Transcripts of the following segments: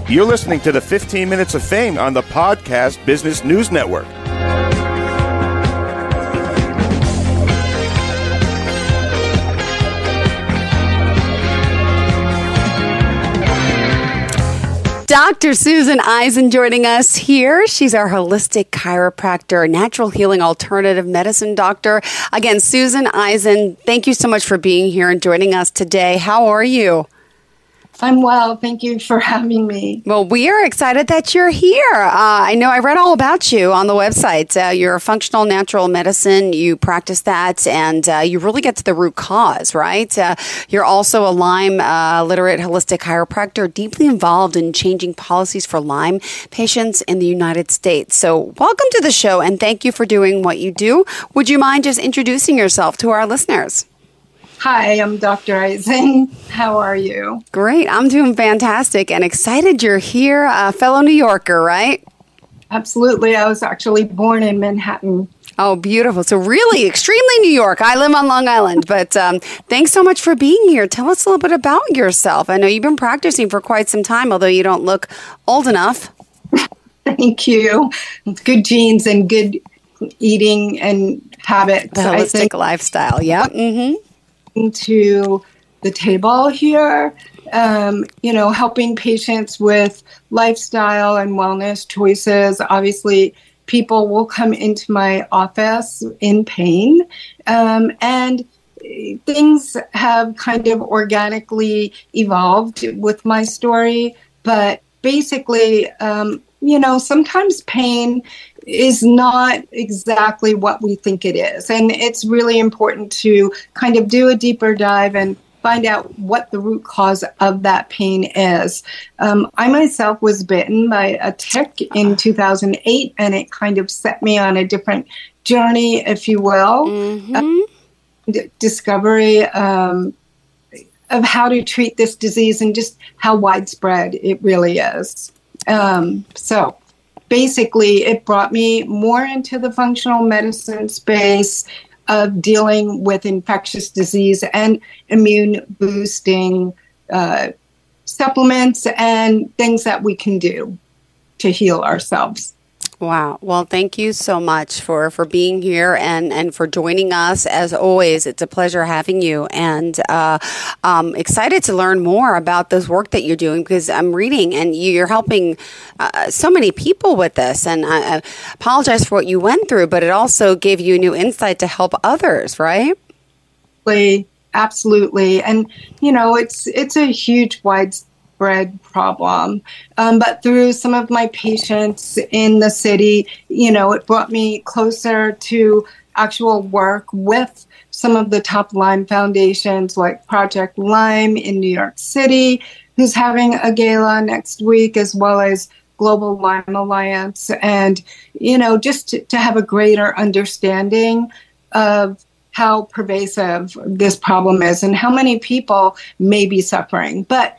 You're listening to the 15 Minutes of Fame on the Podcast Business News Network. Dr. Susan Eisen joining us here. She's our holistic chiropractor, natural healing alternative medicine doctor. Again, Susan Eisen, thank you so much for being here and joining us today. How are you? I'm well. Thank you for having me. Well, we are excited that you're here. I know I read all about you on the website. You're a functional natural medicine. You practice that, and you really get to the root cause, right? You're also a Lyme literate holistic chiropractor, deeply involved in changing policies for Lyme patients in the United States. So welcome to the show, and thank you for doing what you do. Would you mind just introducing yourself to our listeners? Hi, I'm Dr. Eisen. How are you? Great. I'm doing fantastic and excited you're here. A fellow New Yorker, right? Absolutely. I was actually born in Manhattan. Oh, beautiful. So really extremely New York. I live on Long Island, but thanks so much for being here. Tell us a little bit about yourself. I know you've been practicing for quite some time, although you don't look old enough. Thank you. Good genes and good eating and habits. The holistic lifestyle. Yeah. Mm-hmm. To the table here, helping patients with lifestyle and wellness choices. Obviously, people will come into my office in pain, and things have kind of organically evolved with my story. But basically, sometimes pain is not exactly what we think it is. And it's really important to kind of do a deeper dive and find out what the root cause of that pain is. I myself was bitten by a tick in 2008, and it kind of set me on a different journey, if you will, discovery of how to treat this disease and just how widespread it really is. So basically, it brought me more into the functional medicine space of dealing with infectious disease and immune boosting supplements and things that we can do to heal ourselves. Wow. Well, thank you so much for being here and for joining us. As always, it's a pleasure having you, and I'm excited to learn more about this work that you're doing, because I'm reading and you're helping so many people with this. And I apologize for what you went through, but it also gave you new insight to help others, right? Absolutely. And, it's a huge, widespread problem. But through some of my patients in the city, it brought me closer to actual work with some of the top Lyme foundations like Project Lyme in New York City, who's having a gala next week, as well as Global Lyme Alliance. And, just to have a greater understanding of how pervasive this problem is and how many people may be suffering. But,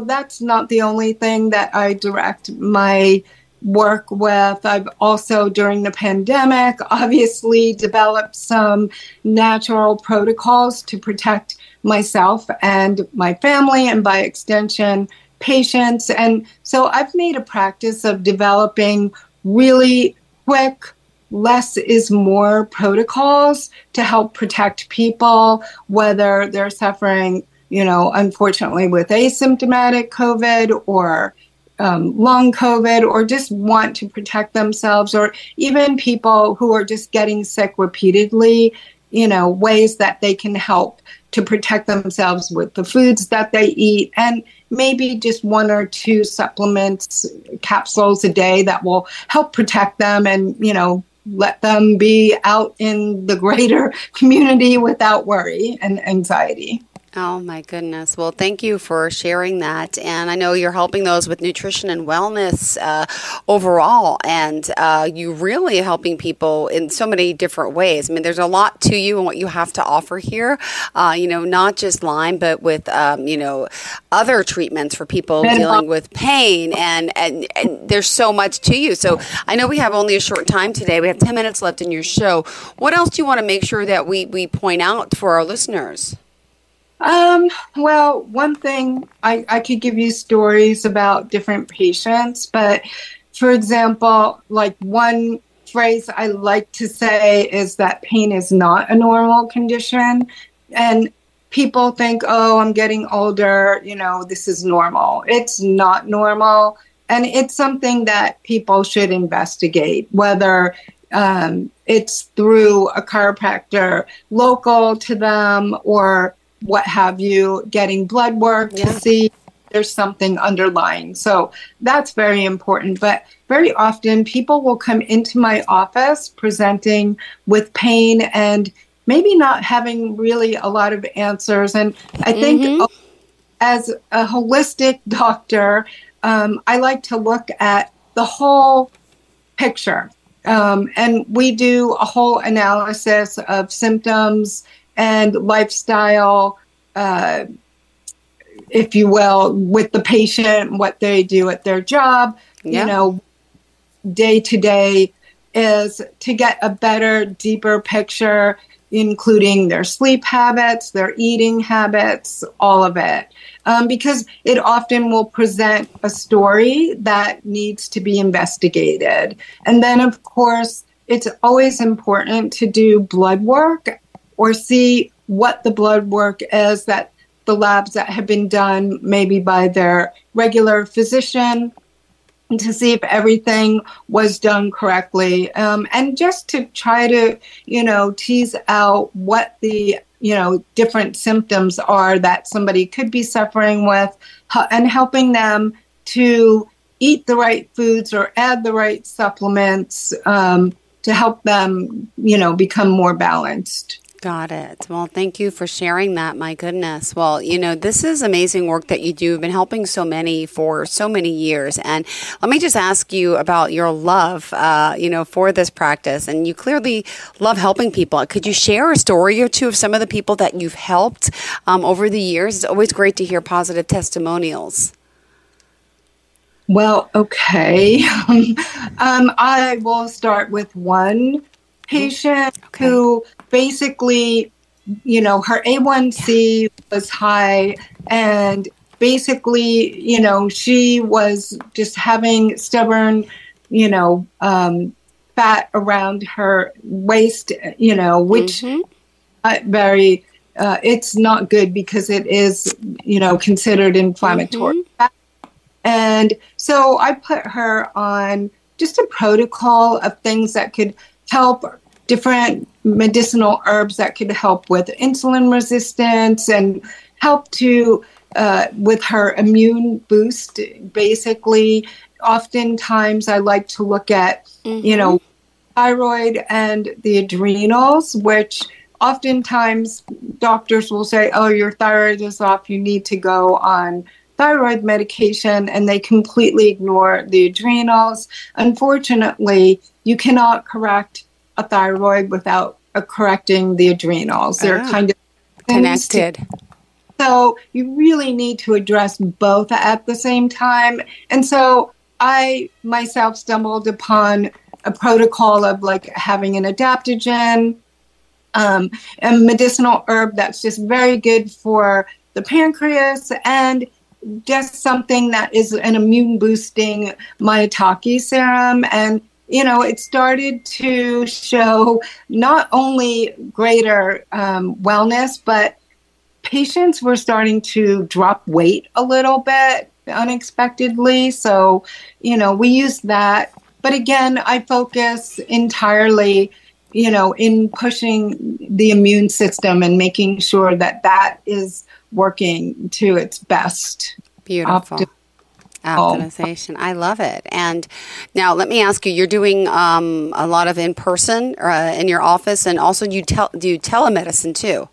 that's not the only thing that I direct my work with. I've also, during the pandemic, obviously developed some natural protocols to protect myself and my family, and by extension, patients. And so I've made a practice of developing really quick, less is more protocols to help protect people, whether they're suffering, unfortunately with asymptomatic COVID or long COVID, or just want to protect themselves, or even people who are just getting sick repeatedly, ways that they can help to protect themselves with the foods that they eat, and maybe just 1 or 2 supplements, capsules a day that will help protect them and, let them be out in the greater community without worry and anxiety. Oh, my goodness. Well, thank you for sharing that. And I know you're helping those with nutrition and wellness overall. And you really helping people in so many different ways. I mean, there's a lot to you and what you have to offer here, not just Lyme, but with, other treatments for people dealing with pain. And there's so much to you. So I know we have only a short time today. We have 10 minutes left in your show. What else do you want to make sure that we point out for our listeners? Well, one thing, I could give you stories about different patients, but for example, like one phrase I like to say is that pain is not a normal condition. And people think, oh, I'm getting older, this is normal. It's not normal. And it's something that people should investigate, whether it's through a chiropractor local to them or what have you, getting blood work to see if there's something underlying. So that's very important. But very often people will come into my office presenting with pain and maybe not having really a lot of answers. And I think as a holistic doctor, I like to look at the whole picture. And we do a whole analysis of symptoms and lifestyle, if you will, with the patient, what they do at their job, day to day, is to get a better, deeper picture, including their sleep habits, their eating habits, all of it. Because it often will present a story that needs to be investigated. And then, of course, it's always important to do blood work or see what the blood work is, that the labs that have been done maybe by their regular physician, to see if everything was done correctly, and just to try to, tease out what the, different symptoms are that somebody could be suffering with, and helping them to eat the right foods or add the right supplements to help them, become more balanced. Got it. Well, thank you for sharing that. My goodness. Well, this is amazing work that you do. You've been helping so many for so many years. And let me just ask you about your love, for this practice. And you clearly love helping people. Could you share a story or two of some of the people that you've helped over the years? It's always great to hear positive testimonials. Well, okay. I will start with one patient who basically, her A1C was high, and basically, she was just having stubborn, fat around her waist, which very, it's not good because it is, considered inflammatory. And so I put her on just a protocol of things that could help, different medicinal herbs that could help with insulin resistance and help to with her immune boost. Basically, oftentimes I like to look at, thyroid and the adrenals, which oftentimes doctors will say, oh, your thyroid is off, you need to go on thyroid medication, and they completely ignore the adrenals. Unfortunately, you cannot correct a thyroid without correcting the adrenals. They're kind of connected. So you really need to address both at the same time. And so I myself stumbled upon a protocol of like having an adaptogen, a medicinal herb that's just very good for the pancreas, and just something that is an immune boosting maitake serum. And it started to show not only greater wellness, but patients were starting to drop weight a little bit unexpectedly. So, we use that. But again, I focus entirely, in pushing the immune system and making sure that that is working to its best. Beautiful. Optimization. I love it. And now let me ask you, you're doing a lot of in-person in your office, and also do telemedicine too?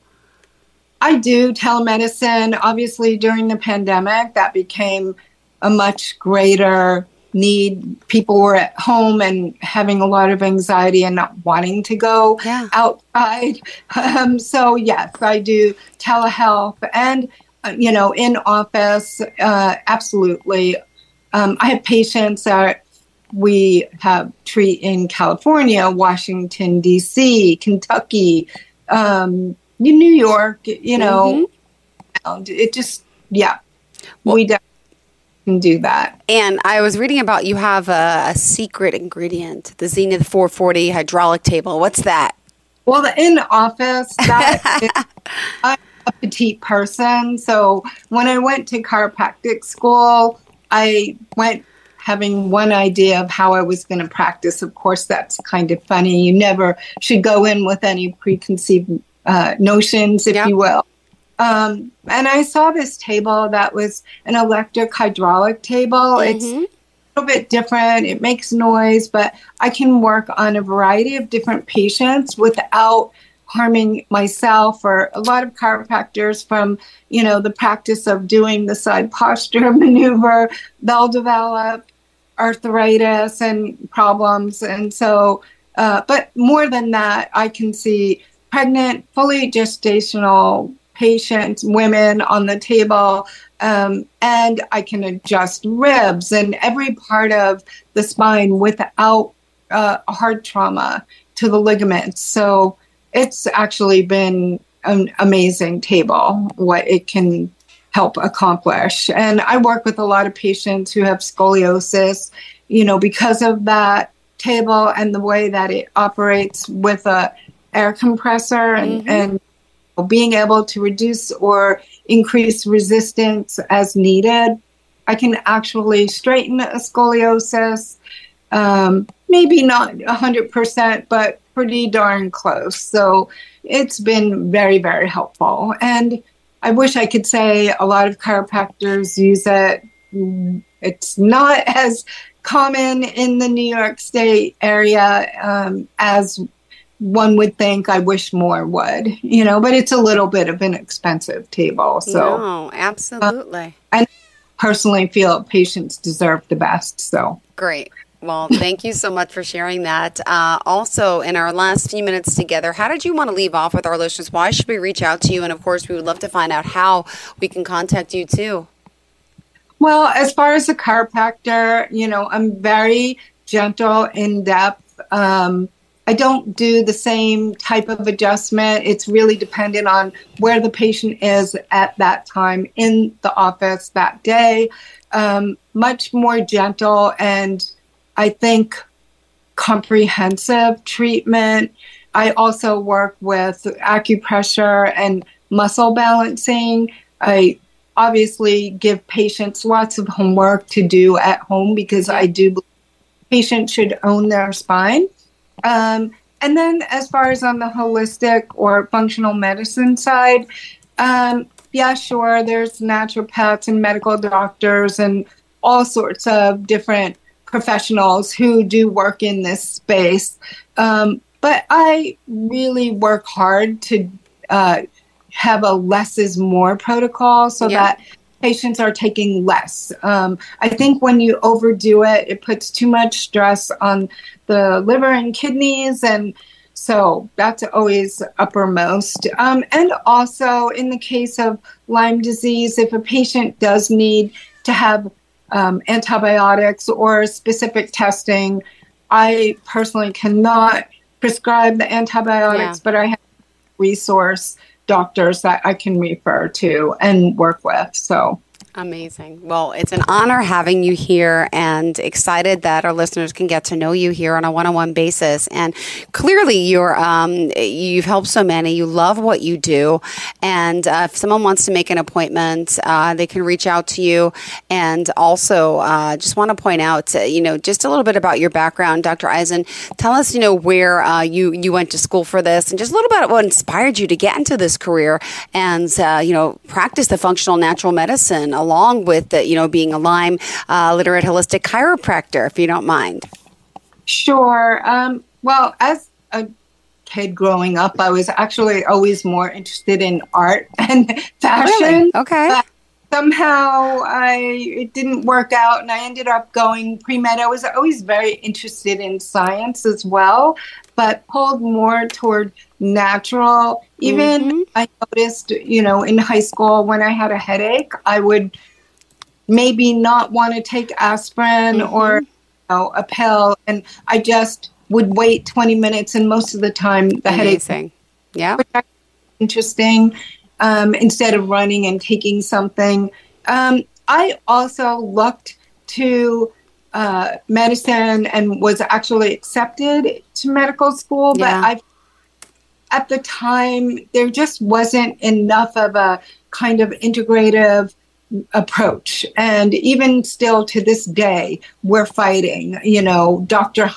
I do telemedicine. Obviously, during the pandemic, that became a much greater need. People were at home and having a lot of anxiety and not wanting to go outside. So yes, I do telehealth and in office, absolutely. I have patients that we treat in California, Washington, D.C., Kentucky, New York, around. It just, we definitely can do that. And I was reading about you have a secret ingredient, the Zenith 440 hydraulic table. What's that? Well, in office, I'm a petite person. So when I went to chiropractic school, I went having one idea of how I was going to practice. Of course, that's kind of funny. You never should go in with any preconceived notions, if you will. And I saw this table that was an electric hydraulic table. It's a little bit different. It makes noise, but I can work on a variety of different patients without harming myself. Or a lot of chiropractors from, the practice of doing the side posture maneuver, they'll develop arthritis and problems. And so, but more than that, I can see pregnant, fully gestational patients, women on the table, and I can adjust ribs and every part of the spine without heart trauma to the ligaments. So it's actually been an amazing table, what it can help accomplish. And I work with a lot of patients who have scoliosis, because of that table and the way that it operates with a air compressor and being able to reduce or increase resistance as needed. I can actually straighten a scoliosis, maybe not 100%, but pretty darn close. So it's been very, very helpful. And I wish I could say a lot of chiropractors use it. It's not as common in the New York State area as one would think. I wish more would, but it's a little bit of an expensive table. So, no, absolutely. I personally feel patients deserve the best. So great. Well, thank you so much for sharing that. Also, in our last few minutes together, how did you want to leave off with our listeners? Why should we reach out to you? And of course, we would love to find out how we can contact you too. Well, as far as a chiropractor, I'm very gentle, in depth. I don't do the same type of adjustment. It's really dependent on where the patient is at that time in the office that day. Much more gentle and I think comprehensive treatment. I also work with acupressure and muscle balancing. I obviously give patients lots of homework to do at home because I do believe patients should own their spine. And then as far as on the holistic or functional medicine side, sure, there's naturopaths and medical doctors and all sorts of different professionals who do work in this space. But I really work hard to have a less is more protocol so that patients are taking less. I think when you overdo it, it puts too much stress on the liver and kidneys. And so that's always uppermost. And also in the case of Lyme disease, if a patient does need to have antibiotics or specific testing, I personally cannot prescribe the antibiotics, but I have resource doctors that I can refer to and work with. So amazing. Well, it's an honor having you here and excited that our listeners can get to know you here on a one-on-one basis. And clearly you've helped so many. You love what you do. And if someone wants to make an appointment, they can reach out to you. And also just want to point out, just a little bit about your background, Dr. Eisen. Tell us, where you went to school for this and just a little bit about what inspired you to get into this career and, practice the functional natural medicine along with being a Lyme literate holistic chiropractor, if you don't mind. Sure. Well, as a kid growing up, I was actually always more interested in art and fashion. Really? Okay. But somehow it didn't work out and I ended up going pre-med. I was always very interested in science as well, but pulled more toward natural. Even I noticed, in high school when I had a headache, I would maybe not want to take aspirin or a pill, and I just would wait 20 minutes, and most of the time the headache. Yeah, interesting. instead of running and taking something. I also looked to medicine and was actually accepted to medical school, but at the time, there just wasn't enough of a kind of integrative approach. And even still to this day, we're fighting. Dr.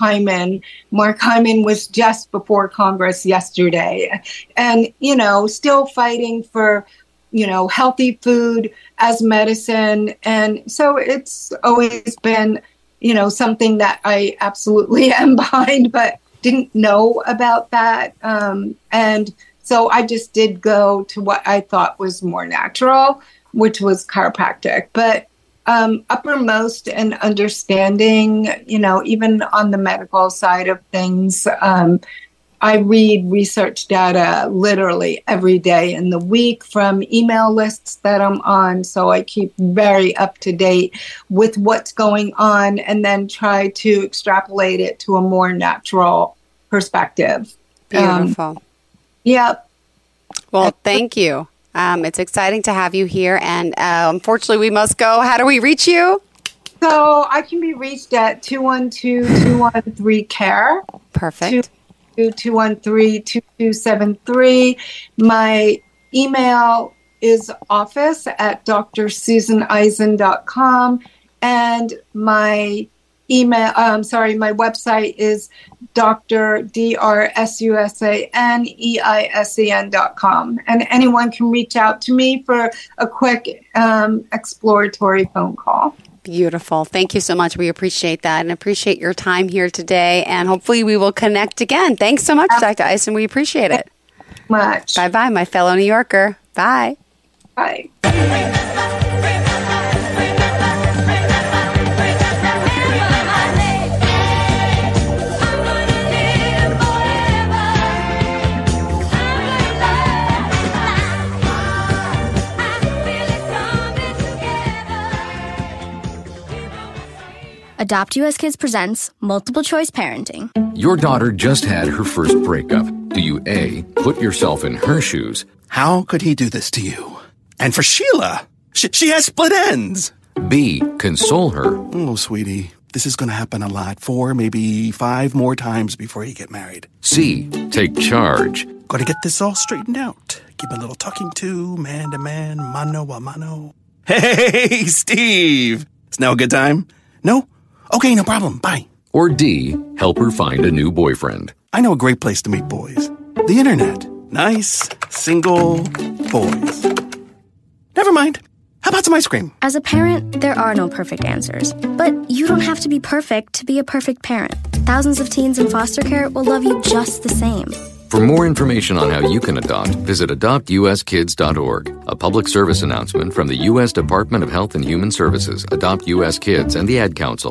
Mark Hyman was just before Congress yesterday. And, still fighting for, healthy food as medicine. And so it's always been, something that I absolutely am behind, but didn't know about that. And so I just did go to what I thought was more natural, which was chiropractic. But uppermost in understanding, even on the medical side of things, I read research data literally every day in the week from email lists that I'm on. So I keep very up to date with what's going on and then try to extrapolate it to a more natural perspective. Beautiful. Yep. Well, thank you. It's exciting to have you here. And unfortunately, we must go. How do we reach you? So I can be reached at 212-213-CARE. Perfect. 213-2273. My email is office@drsusaneisen.com, and my my website is drsusaneisen.com. And anyone can reach out to me for a quick exploratory phone call. Beautiful. Thank you so much. We appreciate that and appreciate your time here today. And hopefully we will connect again. Thanks so much, Dr. Eisen. We appreciate it. Much. Bye-bye, my fellow New Yorker. Bye. Bye. Adopt US Kids presents Multiple Choice Parenting. Your daughter just had her first breakup. Do you A, put yourself in her shoes? How could he do this to you? And for Sheila, she has split ends. B, console her? Oh, sweetie, this is going to happen a lot. 4, maybe 5 more times before you get married. C, take charge? Got to get this all straightened out. Keep a little talking to, man to man, mano a mano. Hey, Steve! Is now a good time? No? Okay, no problem. Bye. Or D, help her find a new boyfriend? I know a great place to meet boys. The internet. Nice, single boys. Never mind. How about some ice cream? As a parent, there are no perfect answers. But you don't have to be perfect to be a perfect parent. Thousands of teens in foster care will love you just the same. For more information on how you can adopt, visit adoptuskids.org. A public service announcement from the U.S. Department of Health and Human Services, Adopt U.S. Kids, and the Ad Council.